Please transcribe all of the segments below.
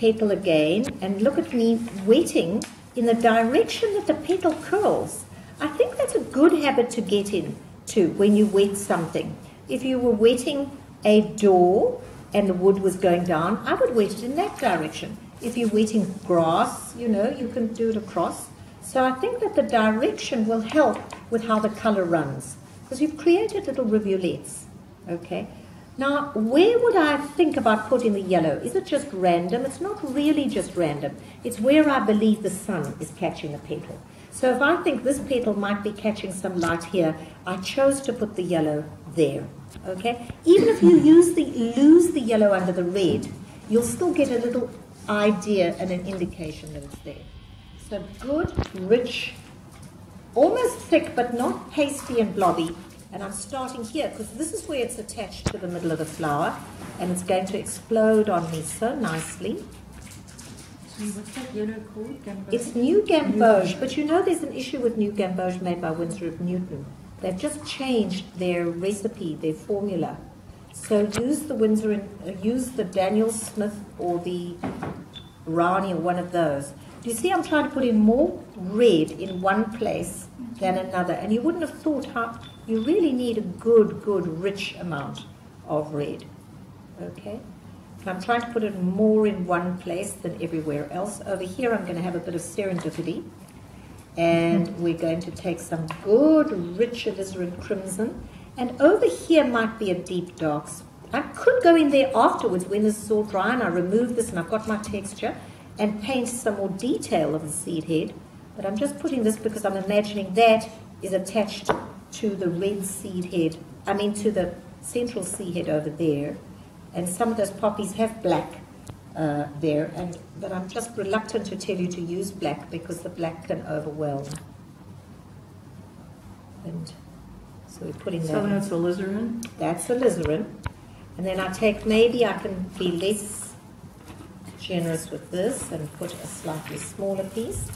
petal again, and look at me wetting in the direction that the petal curls. I think that's a good habit to get into when you wet something. If you were wetting a door and the wood was going down, I would wet it in that direction. If you're wetting grass, you know, you can do it across. So I think that the direction will help with how the color runs, because you've created little rivulets, okay? Now, where would I think about putting the yellow? Is it just random? It's not really just random. It's where I believe the sun is catching the petal. So if I think this petal might be catching some light here, I chose to put the yellow there, okay? Even if you lose the yellow under the red, you'll still get a little idea and an indication that it's there. So good, rich, almost thick, but not pasty and blobby. And I'm starting here because this is where it's attached to the middle of the flower, and it's going to explode on me so nicely. So what's that yellow called? Gamboge? It's New Gamboge, but you know there's an issue with New Gamboge made by Winsor of Newton. They've just changed their recipe, their formula. So use the Winsor, use the Daniel Smith or the Rani or one of those. Do you see I'm trying to put in more red in one place than another? And you wouldn't have thought how you really need a good, rich amount of red. Okay? And I'm trying to put it more in one place than everywhere else. Over here I'm going to have a bit of serendipity. And we're going to take some good, rich alizarin crimson. And over here might be a deep dark. I could go in there afterwards when this is all dry and I remove this and I've got my texture and paint some more detail of the seed head. But I'm just putting this because I'm imagining that is attached to the red seed head, I mean to the central seed head over there. And some of those poppies have black there, but I'm just reluctant to tell you to use black because the black can overwhelm. And so we're putting that. So that's alizarin? That's alizarin. And then I take, maybe I can be less generous with this and put a slightly smaller piece.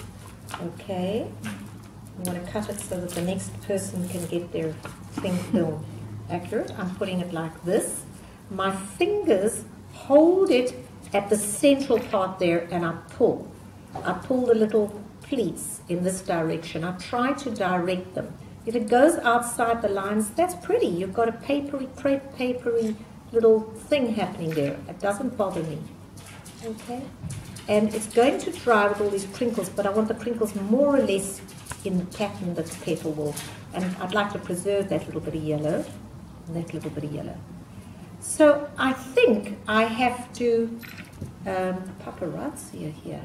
Okay. I want to cut it so that the next person can get their thing film accurate. I'm putting it like this. My fingers hold it at the central part there and I pull. I pull the little pleats in this direction. I try to direct them. If it goes outside the lines, that's pretty. You've got a papery little thing happening there. It doesn't bother me. Okay? And it's going to dry with all these crinkles, but I want the crinkles more or less in the pattern that the petal will. And I'd like to preserve that little bit of yellow and that little bit of yellow. So I think I have to paparazzi here.